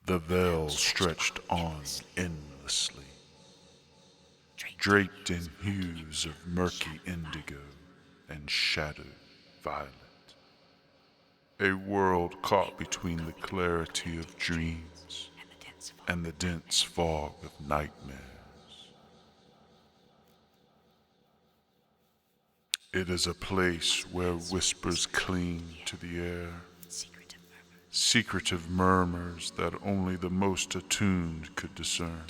The veil stretched on endlessly, draped in hues of murky indigo and shadowed violet. A world caught between the clarity of dreams and the dense fog of nightmares. It is a place where whispers cling to the air, secretive murmurs that only the most attuned could discern,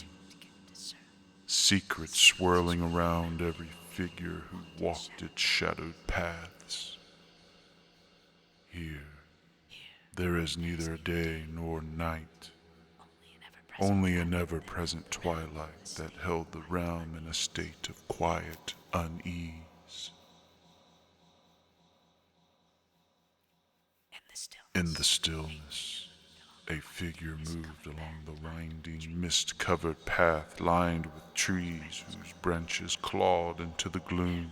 secrets swirling around every figure who walked its shadowed paths. Here, there is neither day nor night, only an ever-present twilight that held the realm in a state of quiet unease. In the stillness, a figure moved along the winding, mist-covered path lined with trees whose branches clawed into the gloom.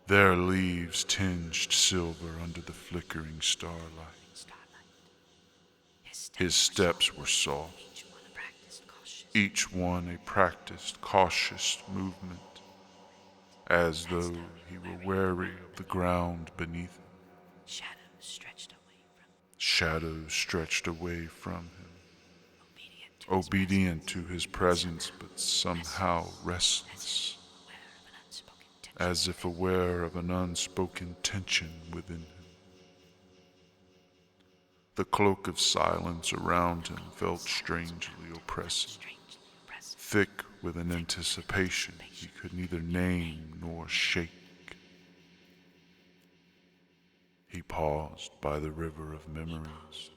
Their leaves tinged silver under the flickering starlight. His steps were soft, each one a practiced, cautious movement, as though he were wary of the ground beneath him. Shadows stretched away from him, obedient to his presence but somehow restless, as if aware of an unspoken tension within him. The cloak of silence around him felt strangely oppressive, thick with an anticipation he could neither name nor shake. He paused by the river of memories,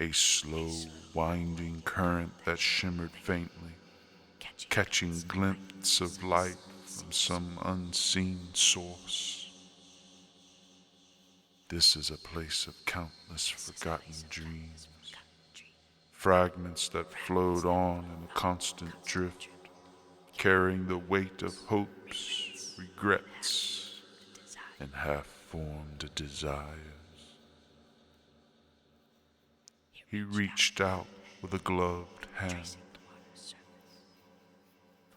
a slow, winding current that shimmered faintly, catching glints of light from some unseen source. This is a place of countless forgotten dreams, fragments that flowed on in a constant drift, carrying the weight of hopes, regrets, and half-formed desires. He reached out with a gloved hand,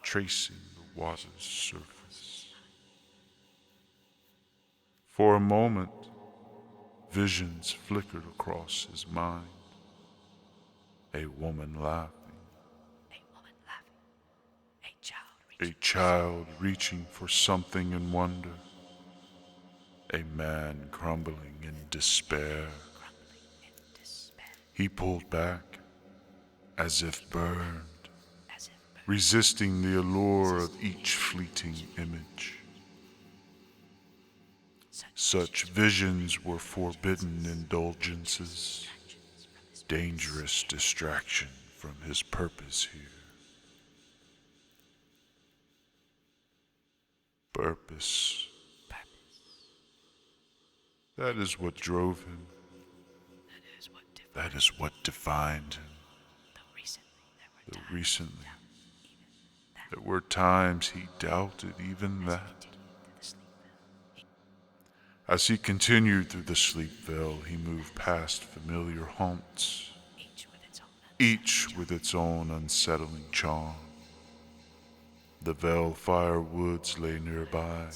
tracing the water's surface. For a moment, visions flickered across his mind. A woman laughing, a child reaching for something in wonder, a man crumbling in despair. He pulled back, as if burned, resisting the allure of each fleeting image. Such visions were forbidden indulgences, dangerous distraction from his purpose here. Purpose. That is what drove him. That is what defined him. Though recently, there were times he doubted even that. As he continued through the sleep veil, he moved past familiar haunts, each with its own unsettling charm. The Veilfire Woods lay nearby,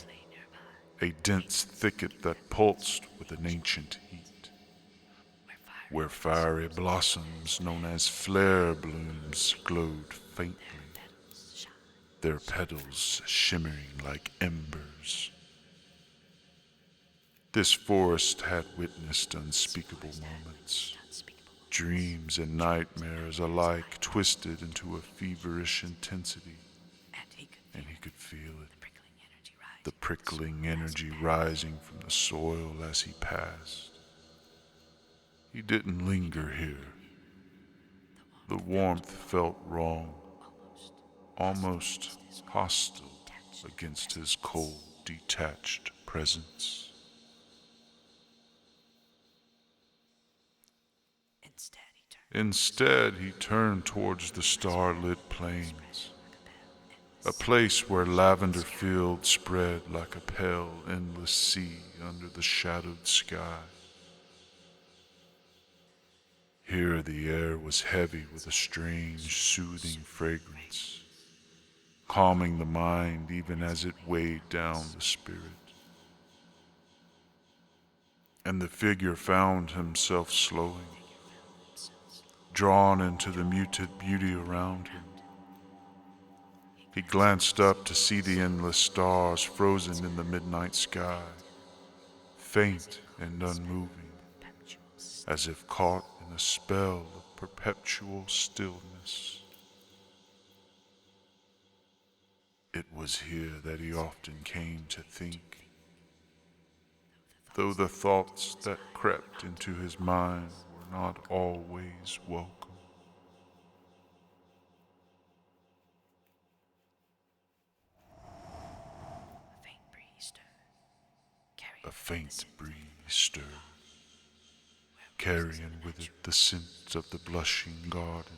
a dense thicket that pulsed with an ancient heat, where fiery blossoms known as flare blooms glowed faintly, their petals shimmering like embers. This forest had witnessed unspeakable moments, dreams and nightmares alike twisted into a feverish intensity, and he could feel it, the prickling energy rising from the soil as he passed. He didn't linger here. The warmth felt wrong, almost hostile against his cold, detached presence. Instead, he turned towards the starlit plains, a place where lavender fields spread like a pale, endless sea under the shadowed sky. Here the air was heavy with a strange, soothing fragrance, calming the mind even as it weighed down the spirit. And the figure found himself slowing, drawn into the muted beauty around him. He glanced up to see the endless stars frozen in the midnight sky, faint and unmoving, as if caught in a spell of perpetual stillness. It was here that he often came to think, though the thoughts that crept into his mind were not always welcome. A faint breeze stirred, carrying with it the scent of the blushing garden,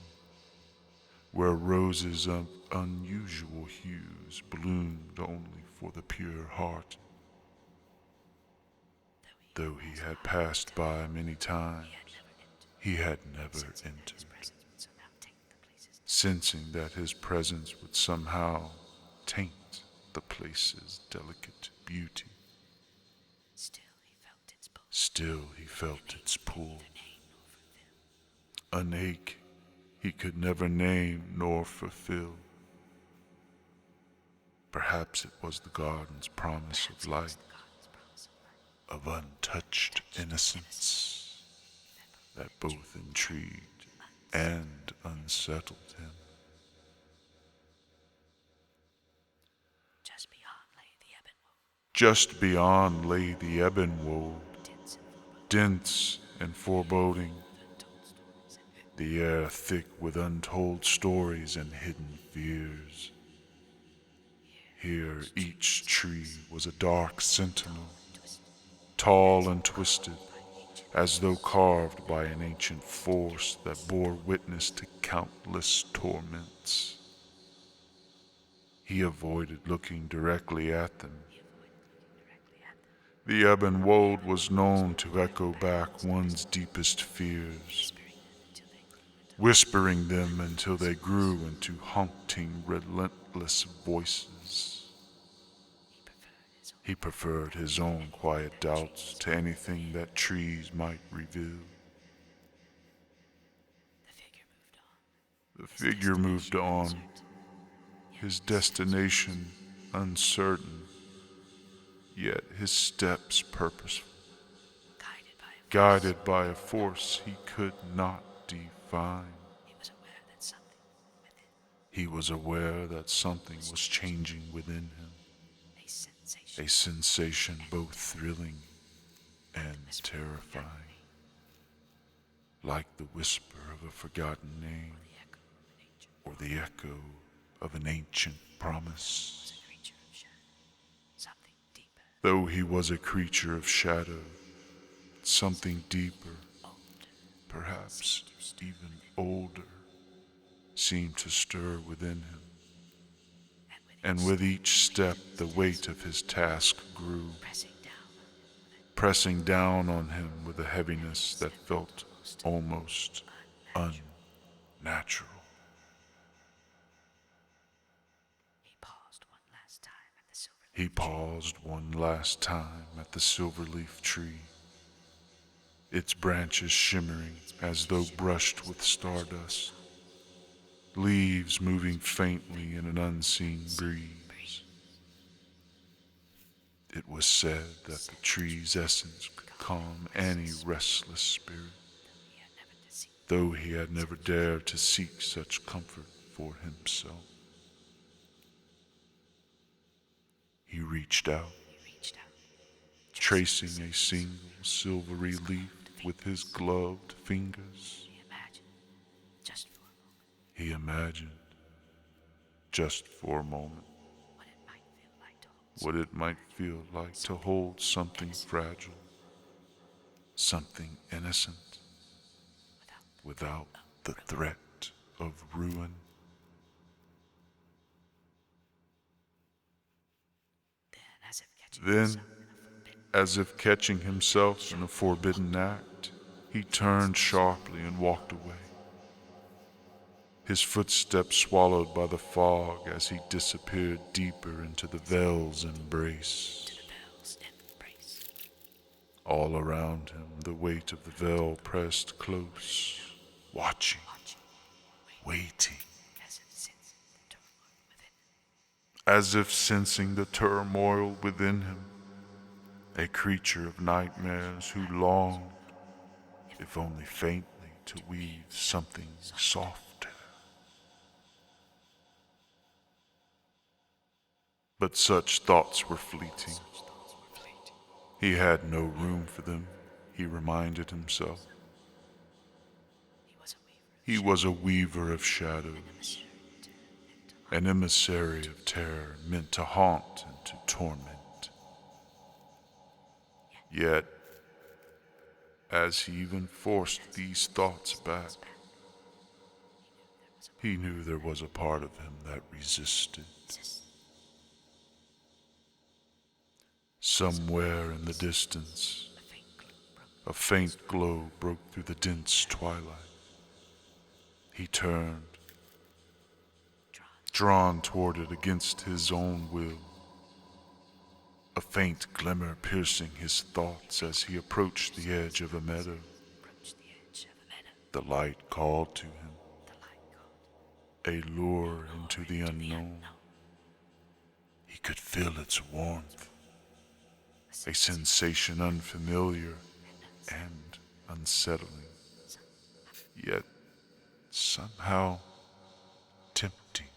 where roses of unusual hues bloomed only for the pure heart. Though he had passed by many times, he had never entered, sensing that his presence would somehow taint the place's delicate beauty. Still he felt its pull, an ache he could never name nor fulfill. Perhaps it was the garden's promise of light, of untouched innocence, that both intrigued and unsettled him. Just beyond lay the ebon wold, dense and foreboding, the air thick with untold stories and hidden fears. Here each tree was a dark sentinel, tall and twisted, as though carved by an ancient force that bore witness to countless torments. He avoided looking directly at them. The ebon wold was known to echo back one's deepest fears, whispering them until they grew into haunting, relentless voices. He preferred his own quiet doubts to anything that trees might reveal. The figure moved on, his destination uncertain, yet his steps purposeful, guided by a force he could not define. He was aware that something was changing within him, a sensation both thrilling and terrifying, like the whisper of a forgotten name or the echo of an ancient promise. Though he was a creature of shadow, something deeper, perhaps even older, seemed to stir within him. And with each step, the weight of his task grew, pressing down on him with a heaviness that felt almost unnatural. He paused one last time at the silver-leaf tree, its branches shimmering as though brushed with stardust, leaves moving faintly in an unseen breeze. It was said that the tree's essence could calm any restless spirit, though he had never dared to seek such comfort for himself. He reached out, tracing a single silvery leaf with his gloved fingers. He imagined, just for a moment, what it might feel like to hold something fragile, something innocent, without the threat of ruin. Then, as if catching himself in a forbidden act, He turned sharply and walked away, his footsteps swallowed by the fog as he disappeared deeper into the veil's embrace. All around him, the weight of the veil pressed close, watching, waiting, as if sensing the turmoil within him, a creature of nightmares who longed, if only faintly, to weave something softer. But such thoughts were fleeting. He had no room for them, he reminded himself. He was a weaver of shadows, an emissary of terror meant to haunt and to torment. Yet, as he even forced these thoughts back, he knew there was a part of him that resisted. Somewhere in the distance, a faint glow broke through the dense twilight. He turned, drawn toward it against his own will, a faint glimmer piercing his thoughts as he approached the edge of a meadow. The light called to him, a lure into the unknown. He could feel its warmth, a sensation unfamiliar and unsettling, yet somehow tempting.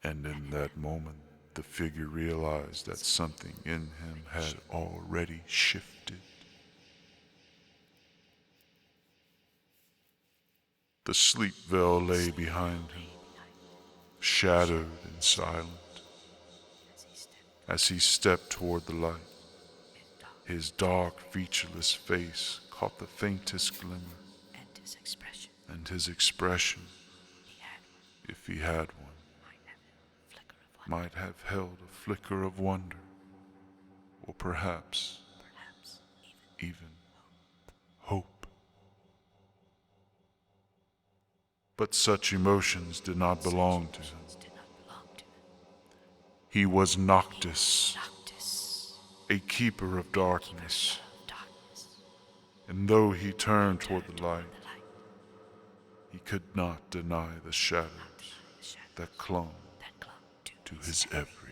And in that moment, the figure realized that something in him had already shifted. The sleep veil lay behind him, shadowed and silent. As he stepped toward the light, his dark, featureless face caught the faintest glimmer, and his expression, if he had one, might have held a flicker of wonder, or perhaps even hope. But such emotions did not belong to him. He was Noctis, a keeper of darkness, and though he turned toward the light, he could not deny the shadows that clung to his every